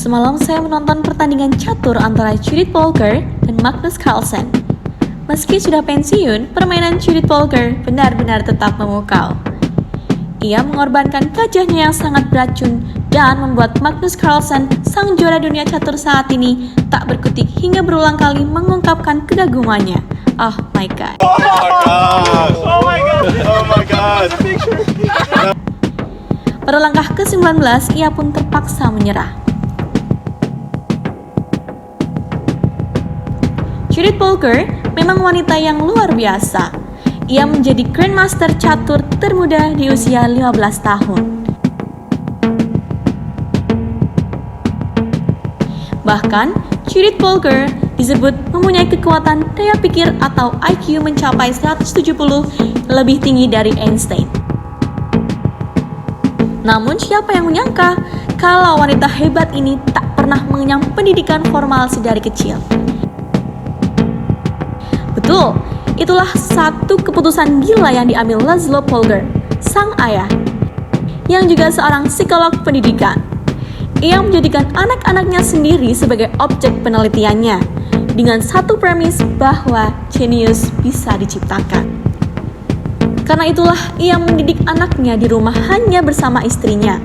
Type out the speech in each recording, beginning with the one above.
Semalam saya menonton pertandingan catur antara Judith Polgar dan Magnus Carlsen. Meski sudah pensiun, permainan Judith Polgar benar-benar tetap memukau. Ia mengorbankan gajahnya yang sangat beracun dan membuat Magnus Carlsen, sang juara dunia catur saat ini, tak berkutik hingga berulang kali mengungkapkan kegagumannya. Oh my god. Oh my god. Oh my god. Oh my god. Pada langkah ke-19, ia pun terpaksa menyerah. Judith Polgar memang wanita yang luar biasa. Ia menjadi Grandmaster catur termuda di usia 15 tahun. Bahkan, Judith Polgar disebut mempunyai kekuatan daya pikir atau IQ mencapai 170, lebih tinggi dari Einstein. Namun siapa yang menyangka kalau wanita hebat ini tak pernah mengenyam pendidikan formal sedari kecil. Betul, itulah satu keputusan gila yang diambil Laszlo Polgar, sang ayah, yang juga seorang psikolog pendidikan. Ia menjadikan anak-anaknya sendiri sebagai objek penelitiannya, dengan satu premis bahwa jenius bisa diciptakan. Karena itulah ia mendidik anaknya di rumah hanya bersama istrinya.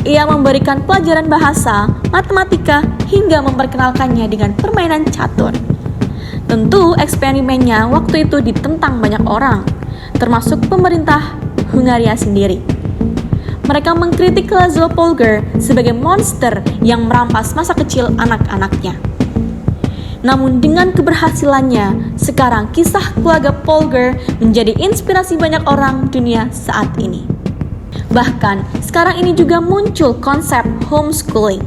Ia memberikan pelajaran bahasa, matematika, hingga memperkenalkannya dengan permainan catur. Tentu eksperimennya waktu itu ditentang banyak orang, termasuk pemerintah Hungaria sendiri. Mereka mengkritik Laszlo Polgar sebagai monster yang merampas masa kecil anak-anaknya. Namun dengan keberhasilannya, sekarang kisah keluarga Polgar menjadi inspirasi banyak orang dunia saat ini. Bahkan, sekarang ini juga muncul konsep homeschooling.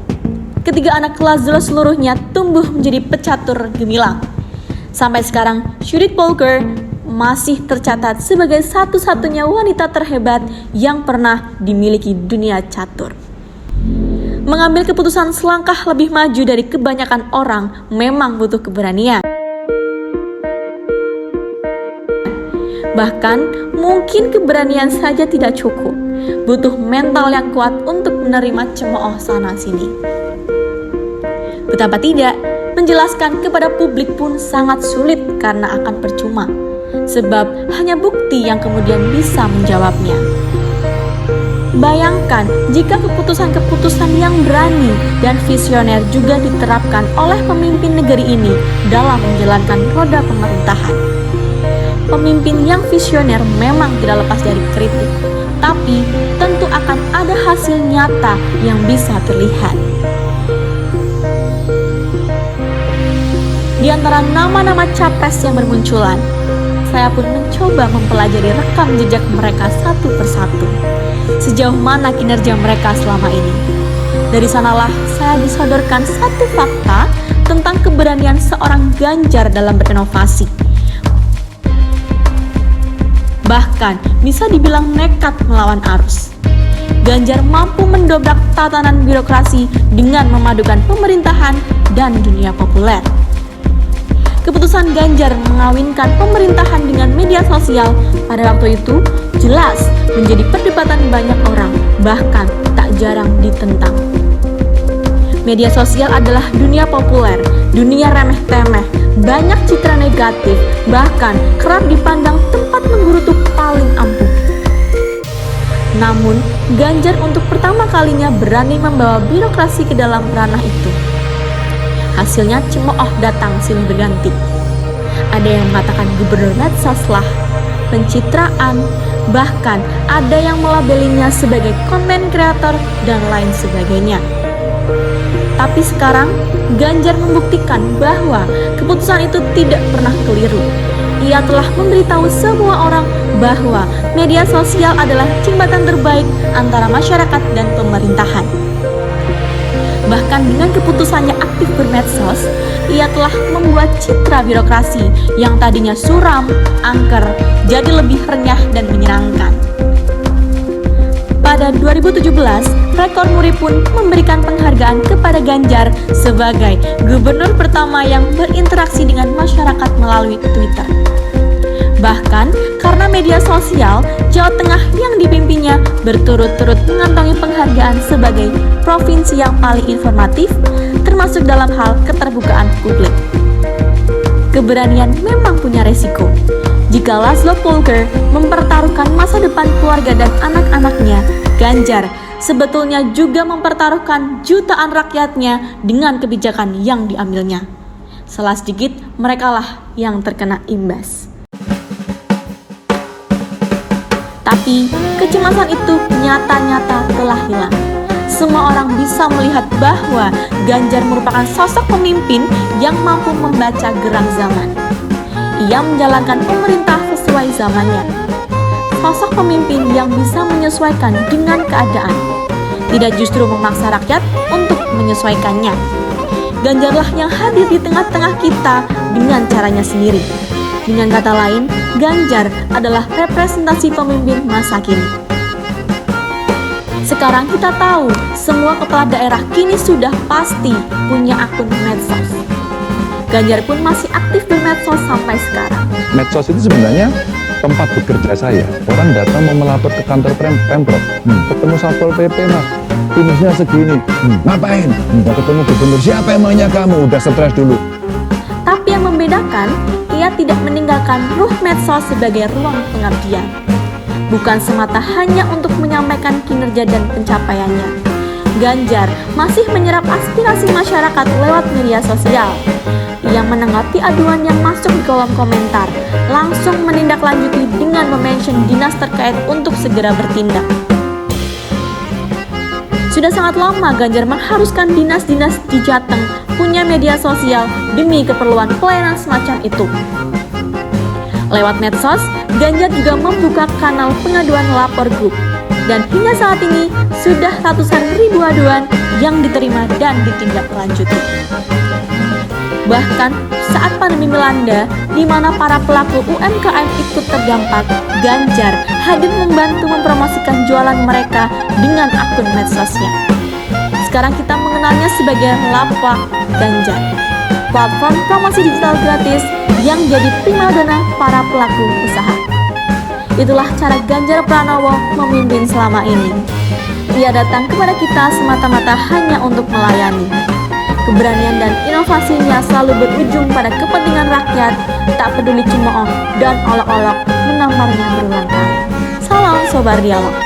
Ketiga anak Laszlo seluruhnya tumbuh menjadi pecatur gemilang. Sampai sekarang, Judith Polgar masih tercatat sebagai satu-satunya wanita terhebat yang pernah dimiliki dunia catur. Mengambil keputusan selangkah lebih maju dari kebanyakan orang memang butuh keberanian. Bahkan, mungkin keberanian saja tidak cukup. Butuh mental yang kuat untuk menerima cemooh sana-sini. Betapa tidak, menjelaskan kepada publik pun sangat sulit karena akan percuma, sebab hanya bukti yang kemudian bisa menjawabnya. Bayangkan jika keputusan-keputusan yang berani dan visioner juga diterapkan oleh pemimpin negeri ini dalam menjalankan roda pemerintahan. Pemimpin yang visioner memang tidak lepas dari kritik, tapi tentu akan ada hasil nyata yang bisa terlihat. Di antara nama-nama capres yang bermunculan, saya pun mencoba mempelajari rekam jejak mereka satu persatu. Sejauh mana kinerja mereka selama ini. Dari sanalah saya disodorkan satu fakta tentang keberanian seorang Ganjar dalam berinovasi. Bahkan bisa dibilang nekat melawan arus. Ganjar mampu mendobrak tatanan birokrasi dengan memadukan pemerintahan dan dunia populer. Keputusan Ganjar mengawinkan pemerintahan dengan media sosial pada waktu itu jelas menjadi perdebatan banyak orang, bahkan tak jarang ditentang. Media sosial adalah dunia populer, dunia remeh-temeh, banyak citra negatif, bahkan kerap dipandang tempat menggerutu paling ampuh. Namun, Ganjar untuk pertama kalinya berani membawa birokrasi ke dalam ranah itu. Hasilnya cemooh datang silih berganti. Ada yang mengatakan gubernur medsos lah, pencitraan, bahkan ada yang melabelinya sebagai konten kreator dan lain sebagainya. Tapi sekarang, Ganjar membuktikan bahwa keputusan itu tidak pernah keliru. Ia telah memberitahu semua orang bahwa media sosial adalah jembatan terbaik antara masyarakat dan pemerintahan. Bahkan dengan keputusannya aktif bermedsos, ia telah membuat citra birokrasi yang tadinya suram, angker, jadi lebih renyah dan menyenangkan. Pada 2017, Rekor Muri pun memberikan penghargaan kepada Ganjar sebagai gubernur pertama yang berinteraksi dengan masyarakat melalui Twitter. Bahkan karena media sosial, Jawa Tengah yang dipimpinnya berturut-turut mengantongi penghargaan sebagai provinsi yang paling informatif, termasuk dalam hal keterbukaan publik. Keberanian memang punya resiko. Jika Laszlo Polger mempertaruhkan masa depan keluarga dan anak-anaknya, Ganjar sebetulnya juga mempertaruhkan jutaan rakyatnya dengan kebijakan yang diambilnya. Salah sedikit, merekalah yang terkena imbas. Tapi kecemasan itu nyata-nyata telah hilang. Semua orang bisa melihat bahwa Ganjar merupakan sosok pemimpin yang mampu membaca gerak zaman. Ia menjalankan pemerintah sesuai zamannya. Sosok pemimpin yang bisa menyesuaikan dengan keadaan, tidak justru memaksa rakyat untuk menyesuaikannya. Ganjarlah yang hadir di tengah-tengah kita dengan caranya sendiri. Dengan kata lain, Ganjar adalah representasi pemimpin masa kini. Sekarang kita tahu, semua kepala daerah kini sudah pasti punya akun medsos. Ganjar pun masih aktif bermedsos sampai sekarang. Medsos itu sebenarnya tempat bekerja saya. Orang datang mau melapor ke kantor Pemprov, ketemu Satpol PP, Mas, minusnya segini. Ngapain? Mau ketemu gubernur. Siapa emangnya kamu? Udah stres dulu. Tapi yang membedakan, ia tidak meninggalkan ruh medsos sebagai ruang pengabdian. Bukan semata hanya untuk menyampaikan kinerja dan pencapaiannya. Ganjar masih menyerap aspirasi masyarakat lewat media sosial. Ia menanggapi aduan yang masuk di kolom komentar, langsung menindaklanjuti dengan memention dinas terkait untuk segera bertindak. Sudah sangat lama Ganjar mengharuskan dinas-dinas di Jateng punya media sosial demi keperluan pelayanan semacam itu. Lewat medsos, Ganjar juga membuka kanal pengaduan lapor grup. Dan hingga saat ini, sudah ratusan ribu aduan yang diterima dan ditindaklanjuti. Bahkan saat pandemi melanda, di mana para pelaku UMKM ikut terdampak, Ganjar hadir membantu mempromosikan jualan mereka dengan akun medsosnya. Sekarang kita mengenalnya sebagai Lapak Ganjar, platform promosi digital gratis yang jadi primadona para pelaku usaha. Itulah cara Ganjar Pranowo memimpin selama ini. Ia datang kepada kita semata-mata hanya untuk melayani. Keberanian dan inovasinya selalu berujung pada kepentingan rakyat, tak peduli cemooh dan olok-olok menamparnya berulang kali. Salam Sobar Dialog.